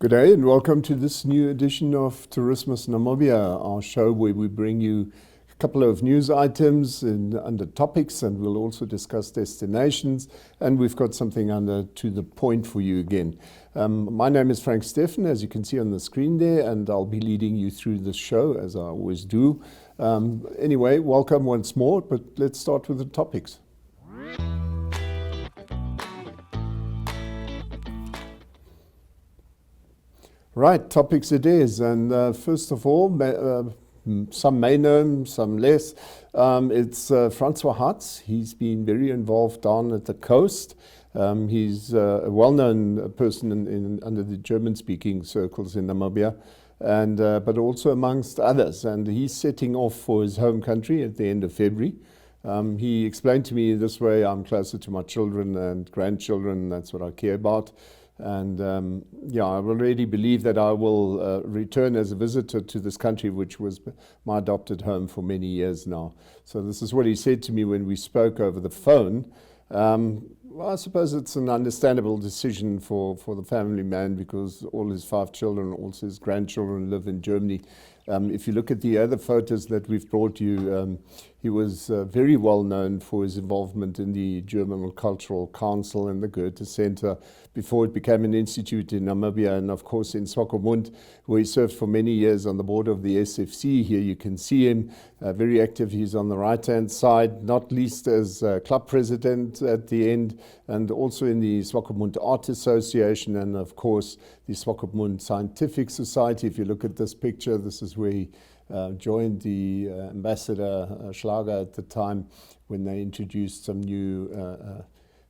Good day and welcome to this new edition of Tourismus Namibia, our show where we bring you a couple of news items under topics, and we'll also discuss destinations, and we've got something under to the point for you again. My name is Frank Steffen, as you can see on the screen there, and I'll be leading you through the show as I always do. Anyway, welcome once more, but let's start with the topics. Right, topics it is, and first of all, some may know him, some less. It's Francois Hartz. He's been very involved down at the coast. He's a well-known person under the German-speaking circles in Namibia, and but also amongst others. And he's setting off for his home country at the end of February. He explained to me this way: I'm closer to my children and grandchildren. That's what I care about. And I already believe that I will return as a visitor to this country, which was my adopted home for many years now. So this is what he said to me when we spoke over the phone. Well, I suppose it's an understandable decision for the family man, because all his 5 children, also his grandchildren, live in Germany. If you look at the other photos that we've brought you, he was very well known for his involvement in the German Cultural Council and the Goethe Center before it became an institute in Namibia, and of course in Swakopmund, where he served for many years on the board of the SFC. Here you can see him, very active. He's on the right-hand side, not least as club president at the end, and also in the Swakopmund Art Association, and of course the Swakopmund Scientific Society. If you look at this picture, this is where he joined the Ambassador Schlager at the time when they introduced some new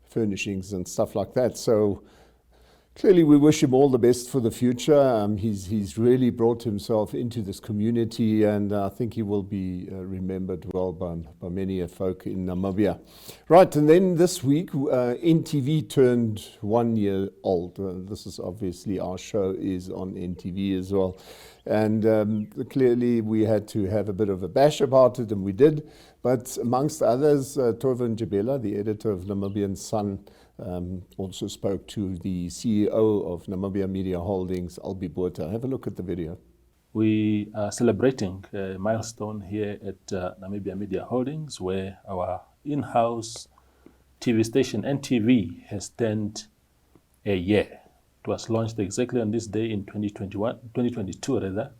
furnishings and stuff like that. So clearly we wish him all the best for the future. He's really brought himself into this community, and I think he will be remembered well by many folk in Namibia. Right, and then this week NTV turned 1 year old. This is obviously, our show is on NTV as well. And clearly we had to have a bit of a bash about it, and we did. But amongst others, Toivo Ndjebela, the editor of Namibian Sun, also spoke to the CEO of Namibia Media Holdings, Albé Botha. Have a look at the video. We are celebrating a milestone here at Namibia Media Holdings, where our in-house TV station, NTV, has turned a year. It was launched exactly on this day in 2022 rather,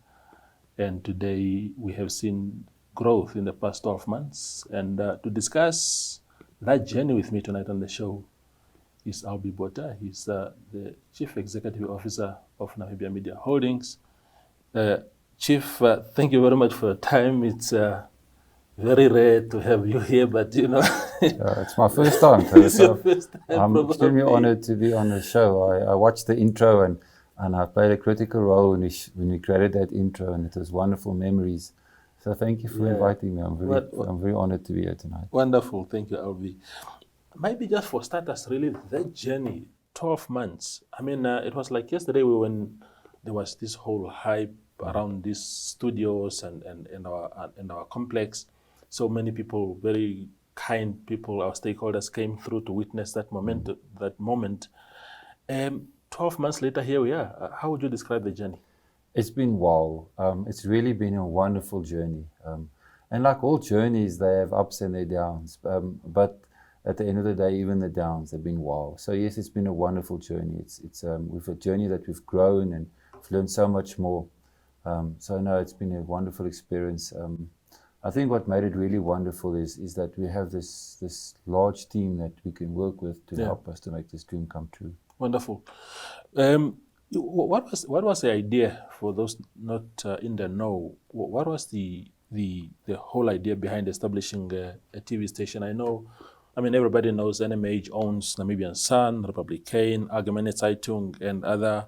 and today we have seen growth in the past 12 months. And to discuss that journey with me tonight on the show is Albé Botha. He's the Chief Executive Officer of Namibia Media Holdings. Chief, thank you very much for your time. It's very rare to have you here, but you know. It's my first time. It's your first time, I'm extremely honored to be on the show. I watched the intro and I played a critical role when we created that intro, and it was wonderful memories. So thank you for inviting me. I'm very honored to be here tonight. Wonderful. Thank you, Albé. Maybe just for starters, really, that journey, 12 months. I mean, it was like yesterday when there was this whole hype around these studios and our complex. So many people, very kind people, our stakeholders came through to witness that moment. 12 months later, here we are. How would you describe the journey? It's been wow. It's really been a wonderful journey. And like all journeys, they have ups and their downs. But at the end of the day, even the downs have been wow. So yes, it's been a wonderful journey. It's with a journey that we've grown and we've learned so much more. So no, it's been a wonderful experience. I think what made it really wonderful is that we have this large team that we can work with to help us to make this dream come true. Wonderful. What was the idea, for those not in the know? What was the whole idea behind establishing a TV station? I mean, everybody knows NMH owns Namibian Sun, Republican, Allgemeine Zeitung, and other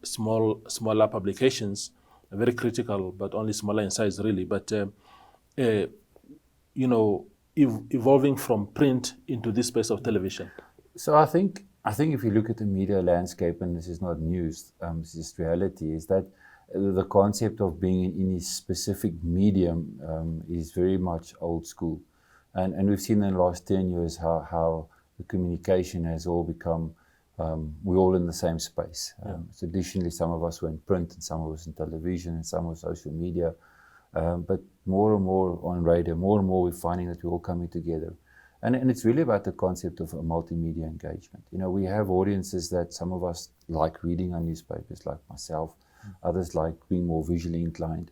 smaller publications, very critical, but only smaller in size, really. But evolving from print into this space of television. So I think if you look at the media landscape, and this is not news, this is reality, is that the concept of being in a specific medium is very much old school. And we've seen in the last 10 years how the communication has all become we're all in the same space. Traditionally, some of us were in print, and some of us in television, and some were social media. But more and more on radio, more and more we're finding that we're all coming together. And it's really about the concept of a multimedia engagement. You know, we have audiences that some of us like reading our newspapers, like myself. Others like being more visually inclined.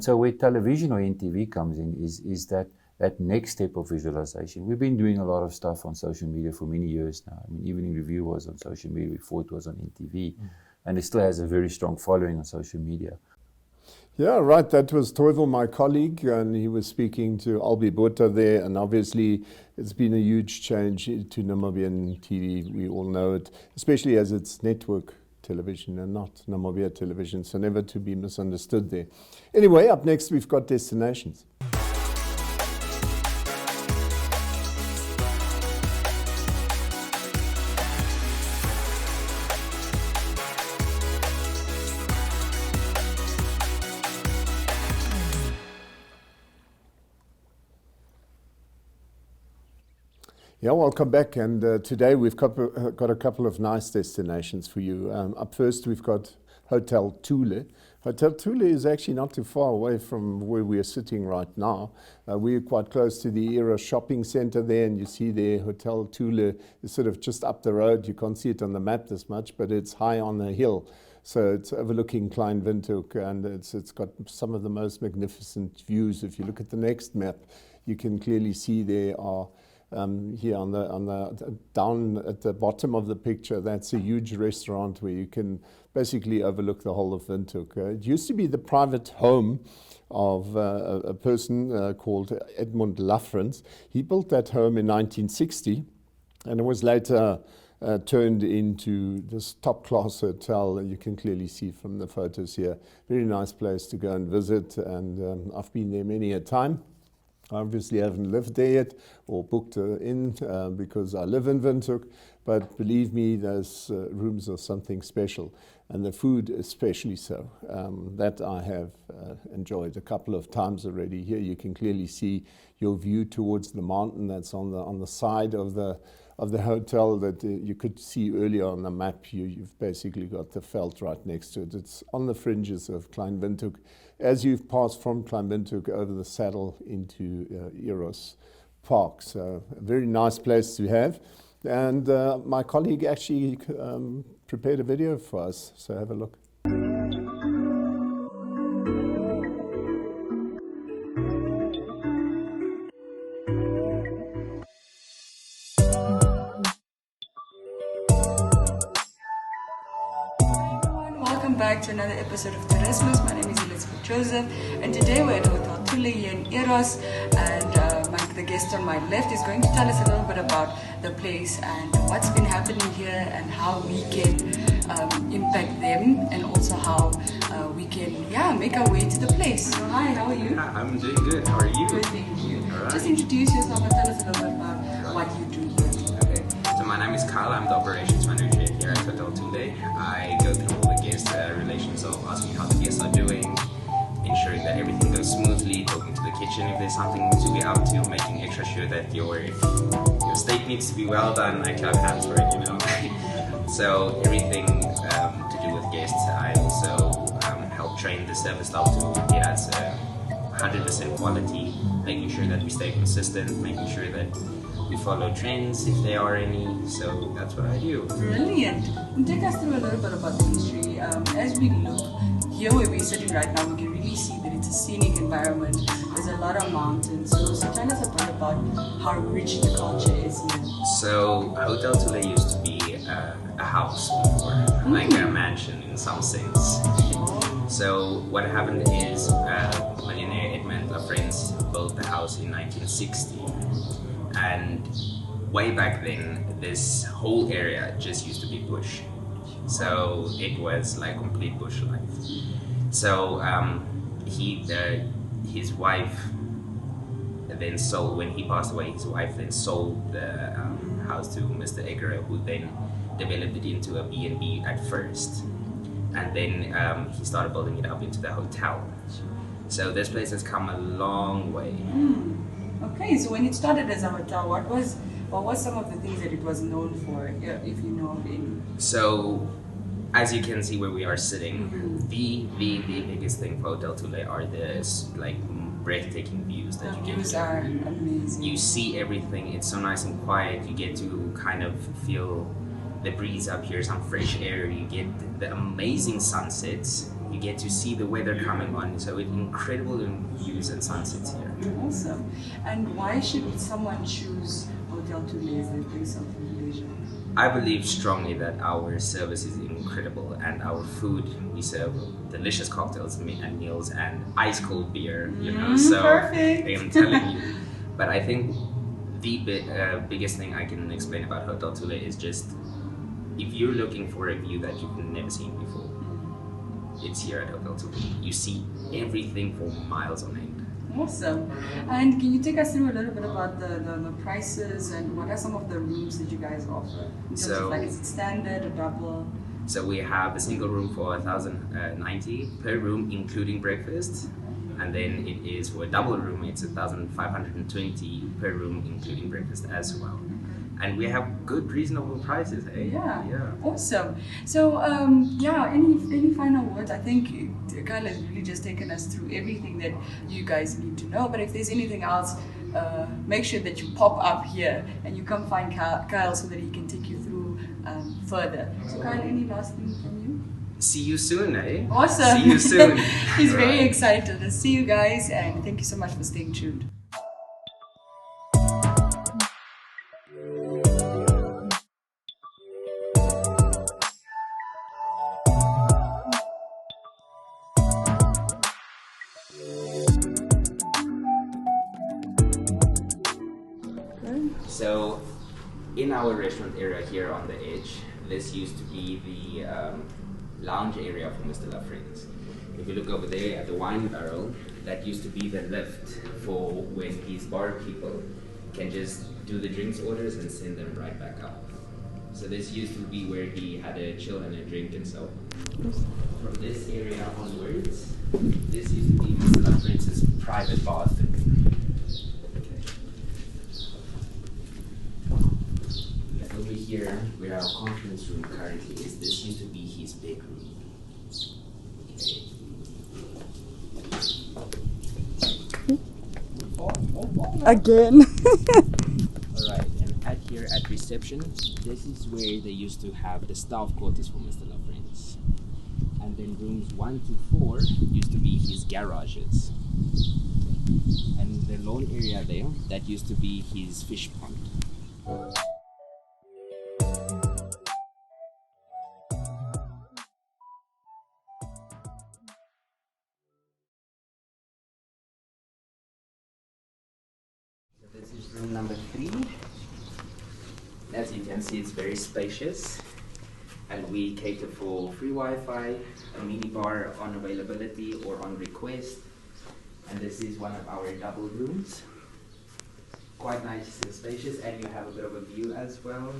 So where television or NTV comes in is that next step of visualization. We've been doing a lot of stuff on social media for many years now. I mean, Evening Review was on social media before it was on NTV. And it still has a very strong following on social media. Yeah, right. That was Toivo, my colleague, and he was speaking to Albé Botha there. And obviously, it's been a huge change to Namibian TV. We all know it, especially as it's network television and not Namibia television. So never to be misunderstood there. Anyway, up next, we've got destinations. Yeah, welcome back. And today we've got a couple of nice destinations for you. Up first, we've got Hotel Thule. Hotel Thule is actually not too far away from where we are sitting right now. We're quite close to the Eros shopping center there, and you see there Hotel Thule is sort of just up the road. You can't see it on the map this much, but it's high on a hill. So it's overlooking Klein Windhoek, and it's got some of the most magnificent views. If you look at the next map, you can clearly see there are here on the down at the bottom of the picture, that's a huge restaurant where you can basically overlook the whole of Windhoek. It used to be the private home of a person called Edmund Lafrance. He built that home in 1960, and it was later turned into this top-class hotel. You can clearly see from the photos here. Very nice place to go and visit, and I've been there many a time. I obviously haven't lived there yet or booked in because I live in Windhoek, but believe me, those rooms are something special, and the food especially so. That I have enjoyed a couple of times already. Here you can clearly see your view towards the mountain that's on the side of the hotel that you could see earlier on the map. You've basically got the veld right next to it. It's on the fringes of Klein Windhoek. As you've passed from Klein Windhoek over the saddle into Eros Park. So a very nice place to have. And my colleague actually prepared a video for us, so have a look. Welcome back to another episode of Tourismus. My name is Joseph, and today we're at Hotel Thule here in Eros, and the guest on my left is going to tell us a little bit about the place and what's been happening here and how we can impact them, and also how we can make our way to the place. So hi, how are you? I'm doing good. How are you? Good, thank you. Right. Just introduce yourself and tell us a little bit about what you do here. Okay. So my name is Kyle. I'm the operations manager here at Hotel Thule. I go through all the guest relations, so asking how the guests are doing, ensuring that everything goes smoothly, talking to the kitchen if there's something to be up to, making extra sure that your steak needs to be well done. I clap hands for it, you know. So everything to do with guests. I also help train the service staff to get us 100% quality, making sure that we stay consistent, making sure that we follow trends if there are any. So that's what I do. Brilliant. And take us through a little bit about the history. As we look here where we're sitting right now, we can really see that it's a scenic environment. There's a lot of mountains. So tell us a bit about how rich the culture is here. So Hotel Thule used to be a house before, like a mansion in some sense. So what happened is millionaire Edmund Lafrance built the house in 1960. And way back then, this whole area just used to be bush. So it was like complete bush life. So his wife then sold, when he passed away, his wife then sold the house to Mr. Egger, who then developed it into a B&B at first. And then he started building it up into the hotel. So this place has come a long way. Okay, so when it started as a hotel, what was some of the things that it was known for, if you know of any? So, as you can see where we are sitting, the biggest thing for Hotel Thule are this like breathtaking views that The you get. views are amazing. You see everything. It's so nice and quiet. You get to kind of feel the breeze up here, some fresh air. You get the amazing sunsets. You get to see the weather coming on. So it's incredible views and sunsets here. Awesome. And why should someone choose Hotel Thule as their place of leisure? I believe strongly that our service is incredible and our food, we serve delicious cocktails and meals and ice cold beer, you know, so perfect. I'm telling you. But I think the biggest thing I can explain about Hotel Thule is just if you're looking for a view that you've never seen before, it's here at Hotel Thule. You see everything for miles on end. Awesome. And can you take us through a little bit about the prices and what are some of the rooms that you guys offer? In terms of, like, is it standard or double? So we have a single room for 1,090 per room, including breakfast. And then it is for a double room, it's 1,520 per room, including breakfast as well. And we have good, reasonable prices, eh? Yeah. Awesome. So, any final words? I think Kyle has really just taken us through everything that you guys need to know. But if there's anything else, make sure that you pop up here and you come find Kyle so that he can take you through further. So, Kyle, any last thing from you? See you soon, eh? Awesome. See you soon. He's very excited to see you guys, and thank you so much for staying tuned. So, in our restaurant area here on the edge, this used to be the lounge area for Mr. Lafrenz. If you look over there at the wine barrel, that used to be the lift for when his bar people can just do the drinks orders and send them right back up. So this used to be where he had a chill and a drink and so on. From this area onwards, this used to be Mr. Lafrenz's private bathroom. Over here, where our conference room currently is, this used to be his bedroom. Okay. Again. Alright, and here at reception, this is where they used to have the staff quarters for Mr. Lafrenz. And then rooms 1 to 4 used to be his garages. And the lawn area there, that used to be his fish pond. This is room number 3. As you can see, it's very spacious, and we cater for free Wi-Fi, a mini bar on availability or on request. And this is one of our double rooms. Quite nice and spacious, and you have a bit of a view as well.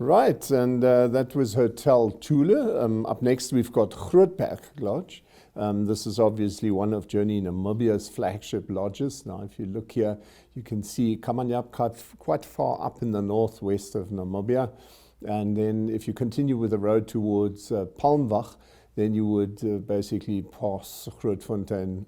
Right, and that was Hotel Thule. Up next, we've got Grootberg Lodge. This is obviously one of Journey Namibia's flagship lodges. Now, if you look here, you can see Kamanyap quite far up in the northwest of Namibia. And then if you continue with the road towards Palmwag, then you would basically pass Grootberg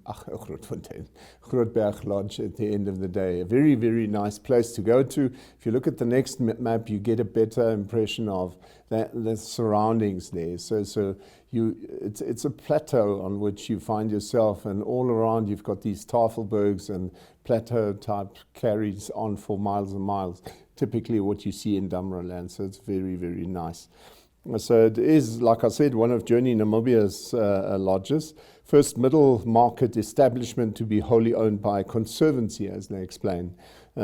Lodge at the end of the day. A very, very nice place to go to. If you look at the next map, you get a better impression of the surroundings there. So it's a plateau on which you find yourself, and all around you've got these tafelbergs and plateau type carries on for miles and miles. Typically what you see in Damaraland, so it's very, very nice. So it is, like I said, one of Journey Namibia's lodges. First middle market establishment to be wholly owned by a conservancy, as they explain.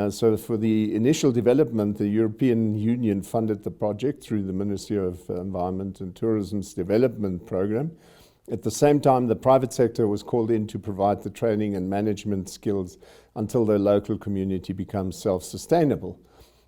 So for the initial development, the European Union funded the project through the Ministry of Environment and Tourism's development program. At the same time, the private sector was called in to provide the training and management skills until the local community becomes self-sustainable.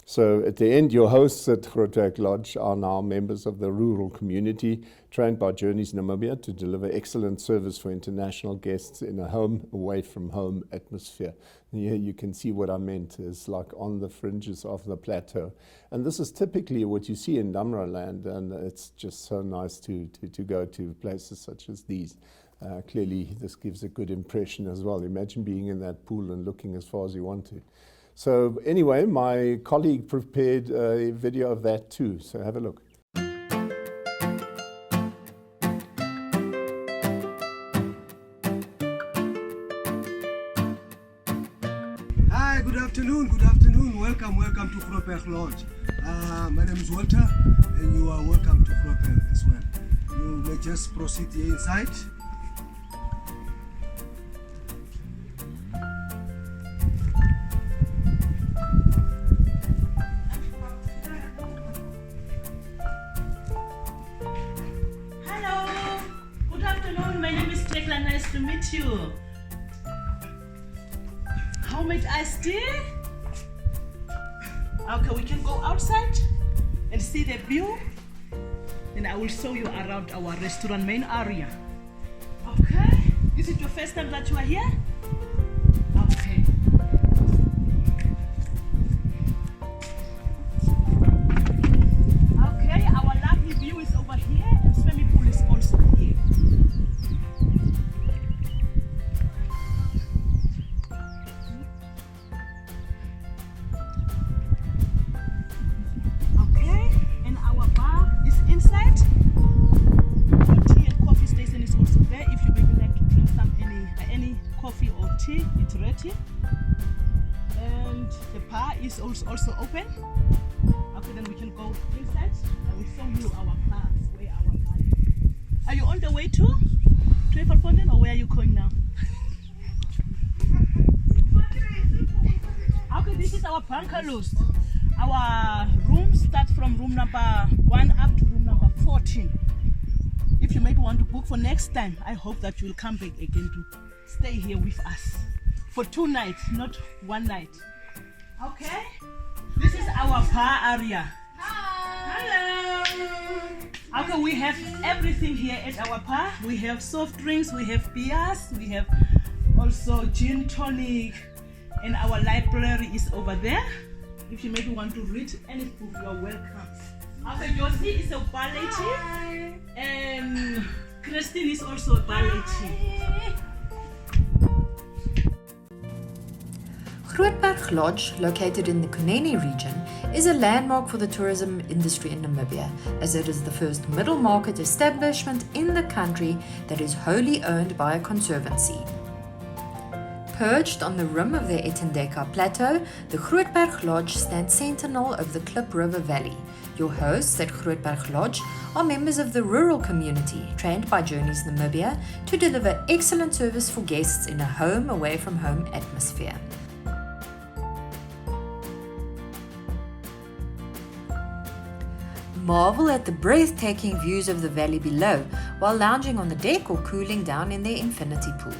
So at the end, your hosts at Grootberg Lodge are now members of the rural community, trained by Journeys Namibia to deliver excellent service for international guests in a home, away from home atmosphere. And here you can see what I meant, is like on the fringes of the plateau. And this is typically what you see in Damaraland, and it's just so nice to go to places such as these. Clearly, this gives a good impression as well. Imagine being in that pool and looking as far as you want to. So anyway, my colleague prepared a video of that too, so have a look. Hi, good afternoon, welcome to Grootberg Lodge. My name is Walter, and you are welcome to Grootberg as well. You may just proceed here inside. Nice to meet you. How much I stay? Okay, we can go outside and see the view. Then I will show you around our restaurant main area. Okay? Is it your first time that you are here? Okay. Okay, our lovely view is over here, and swimming pool is also here. It's ready, and the bar is also open. Okay, then we can go inside. I will show you our bar, where our bar is. Are you on the way to Trevor Nott, or where are you going now? Okay, this is our bungalows. Our rooms start from room number 1 up to room number 14. If you might want to book for next time, I hope that you will come back again to stay here with us for 2 nights, not 1 night. Okay? This is our bar area. Hi. Hello. Okay, we have everything here at our bar. We have soft drinks, we have beers, we have also gin tonic, and our library is over there. If you maybe want to read any book, you are welcome. Okay, Josie is a ballet, and Christine is also a ballet. Grootberg Lodge, located in the Kunene region, is a landmark for the tourism industry in Namibia, as it is the first middle market establishment in the country that is wholly owned by a conservancy. Perched on the rim of the Etendeka Plateau, the Grootberg Lodge stands sentinel of the Klip River Valley. Your hosts at Grootberg Lodge are members of the rural community, trained by Journeys Namibia to deliver excellent service for guests in a home away from home atmosphere. Marvel at the breathtaking views of the valley below while lounging on the deck or cooling down in their infinity pool.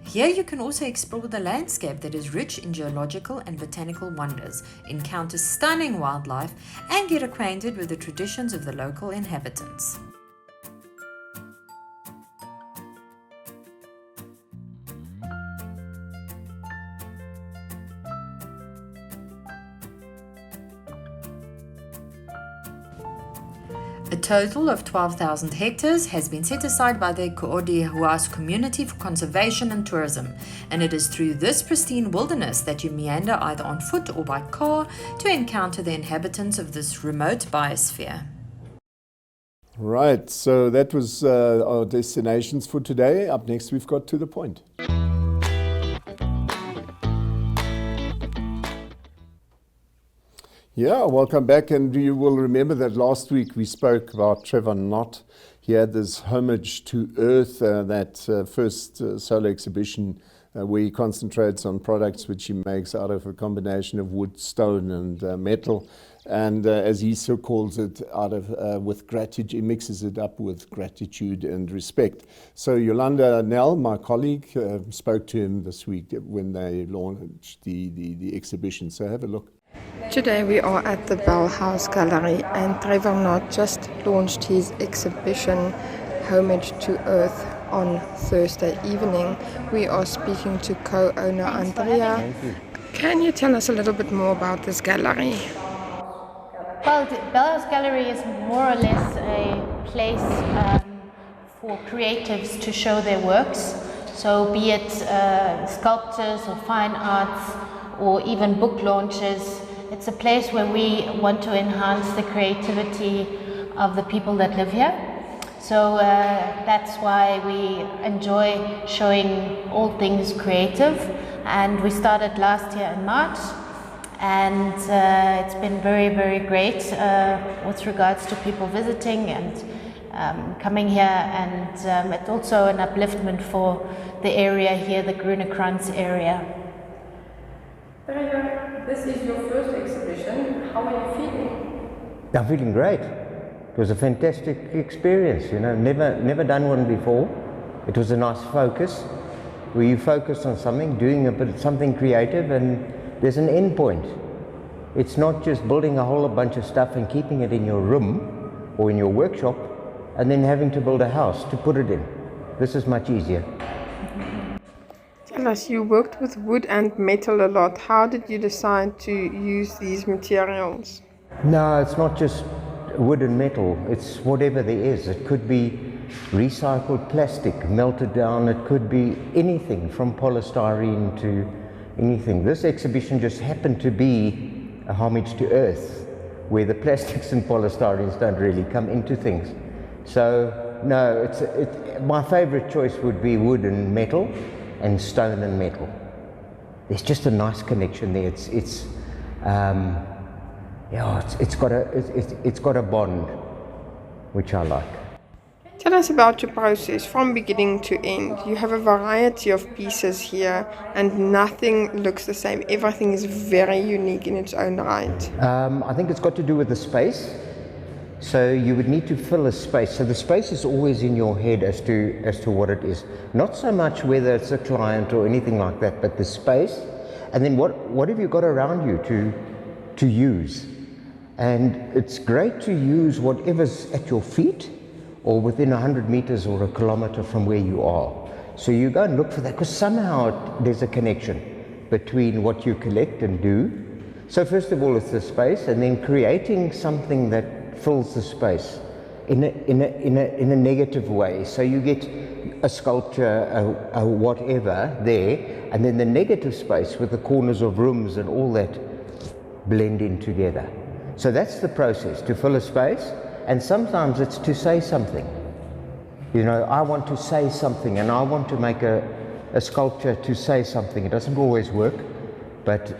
Here you can also explore the landscape that is rich in geological and botanical wonders, encounter stunning wildlife, and get acquainted with the traditions of the local inhabitants. A total of 12,000 hectares has been set aside by the Koodihuas community for conservation and tourism, and it is through this pristine wilderness that you meander either on foot or by car to encounter the inhabitants of this remote biosphere. Right, so that was our destinations for today. Up next, we've got To The Point. Yeah, welcome back. And you will remember that last week we spoke about Trevor Nott. He had this homage to Earth, that first solo exhibition where he concentrates on products which he makes out of a combination of wood, stone and metal. And as he so calls it, out of with gratitude, he mixes it up with gratitude and respect. So Yolanda Nell, my colleague, spoke to him this week when they launched the exhibition. So have a look. Today we are at the Bellhaus Gallerie and Trevor Nott just launched his exhibition Homage to Earth on Thursday evening. We are speaking to co-owner Andrea. Can you tell us a little bit more about this gallery? Well, the Bellhaus Gallery is more or less a place for creatives to show their works. So be it sculptors or fine arts or even book launches, it's a place where we want to enhance the creativity of the people that live here. So that's why we enjoy showing all things creative. And we started last year in March. And it's been very, very great with regards to people visiting and coming here. And it's also an upliftment for the area here, the Grootberg area. This is your first exhibition. How are you feeling? I'm feeling great. It was a fantastic experience, you know, never done one before. It was a nice focus, where you focus on something, doing a bit of something creative, and there's an end point. It's not just building a whole bunch of stuff and keeping it in your room or in your workshop and then having to build a house to put it in. This is much easier. Tell us, you worked with wood and metal a lot. How did you decide to use these materials? No, it's not just wood and metal. It's whatever there is. It could be recycled plastic, melted down. It could be anything from polystyrene to anything. This exhibition just happened to be a homage to Earth, where the plastics and polystyrenes don't really come into things. So, no, my favorite choice would be wood and metal, and stone and metal. There's just a nice connection there. It's got a bond, which I like. Tell us about your process from beginning to end. You have a variety of pieces here, and nothing looks the same. Everything is very unique in its own right. I think it's got to do with the space. So you would need to fill a space. So the space is always in your head as to what it is. Not so much whether it's a client or anything like that, but the space. And then what have you got around you to use? And it's great to use whatever's at your feet or within 100 meters or a kilometer from where you are. So you go and look for that, because somehow there's a connection between what you collect and do. So first of all, it's the space, and then creating something that fills the space in a negative way. So you get a sculpture, a whatever there, and then the negative space with the corners of rooms and all that blend in together. So that's the process, to fill a space, and sometimes it's to say something. You know, I want to say something, and I want to make a sculpture to say something. It doesn't always work, but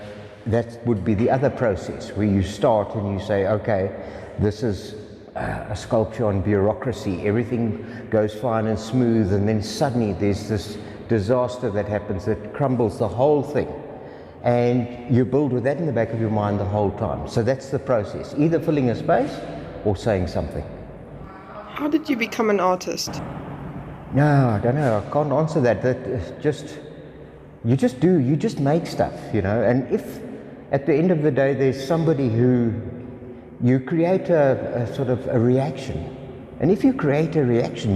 that would be the other process, where you start and you say, okay, this is a sculpture on bureaucracy. Everything goes fine and smooth, and then suddenly there's this disaster that happens that crumbles the whole thing. And you build with that in the back of your mind the whole time. So that's the process, either filling a space or saying something. How did you become an artist? No, I don't know. I can't answer that. That is just, you just do. You just make stuff, you know. And if at the end of the day there's somebody who you create a sort of a reaction, and if you create a reaction,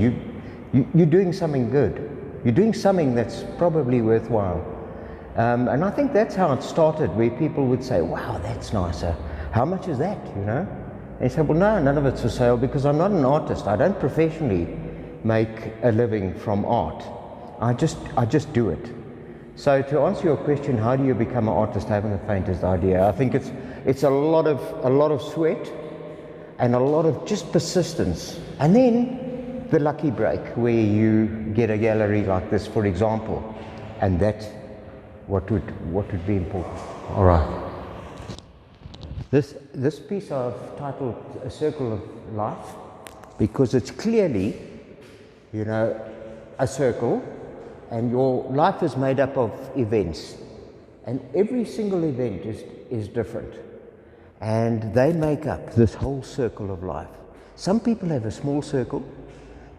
you're doing something good. You're doing something that's probably worthwhile. And I think that's how it started, where people would say, "Wow, that's nicer. How much is that?" You know. And you say, "Well, no, none of it's for sale because I'm not an artist. I don't professionally make a living from art. I just do it." So to answer your question, how do you become an artist? I haven't the faintest idea. I think it's a lot of sweat and a lot of just persistence, and then the lucky break where you get a gallery like this, for example, and that's what would be important. All right. This piece I've titled "A Circle of Life" because it's clearly, you know, a circle, and your life is made up of events, and every single event is different, and they make up this whole circle of life. Some people have a small circle.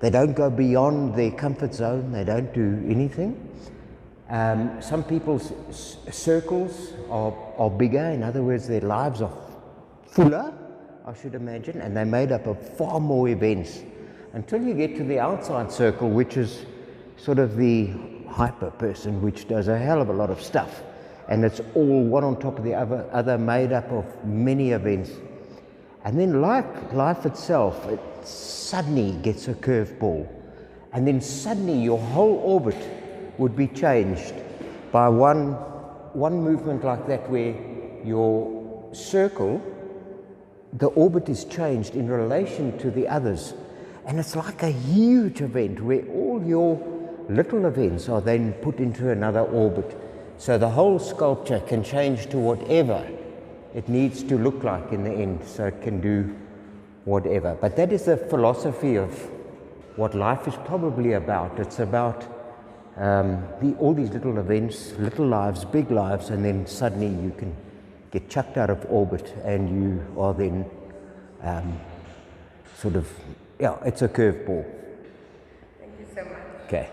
They don't go beyond their comfort zone. They don't do anything. Some people's circles are bigger. In other words, their lives are fuller, I should imagine, and they're made up of far more events, until you get to the outside circle, which is sort of the hyper person, which does a hell of a lot of stuff, and it's all one on top of the other, made up of many events. And then, like life itself, it suddenly gets a curveball, and then suddenly your whole orbit would be changed by one movement like that, where your circle, the orbit is changed in relation to the others, and it's like a huge event where all your little events are then put into another orbit, so the whole sculpture can change to whatever it needs to look like in the end, so it can do whatever. But that is the philosophy of what life is probably about. It's about all these little events, little lives, big lives, and then suddenly you can get chucked out of orbit, and you are then it's a curveball. Thank you so much. Okay.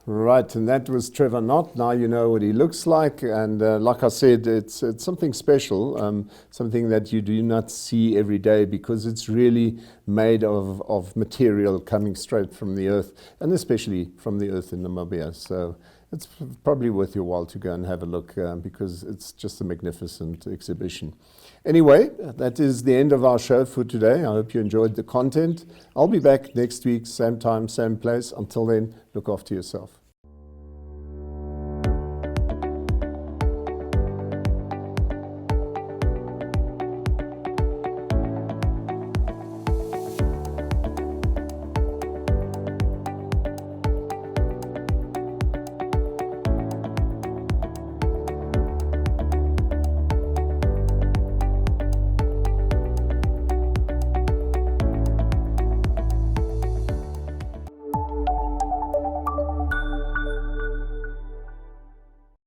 Right, and that was Trevor Nott. Now you know what he looks like, and like I said, it's something special, something that you do not see every day, because it's really made of material coming straight from the earth, and especially from the earth in Namibia. So it's probably worth your while to go and have a look, because it's just a magnificent exhibition. Anyway, that is the end of our show for today. I hope you enjoyed the content. I'll be back next week, same time, same place. Until then, look after yourself.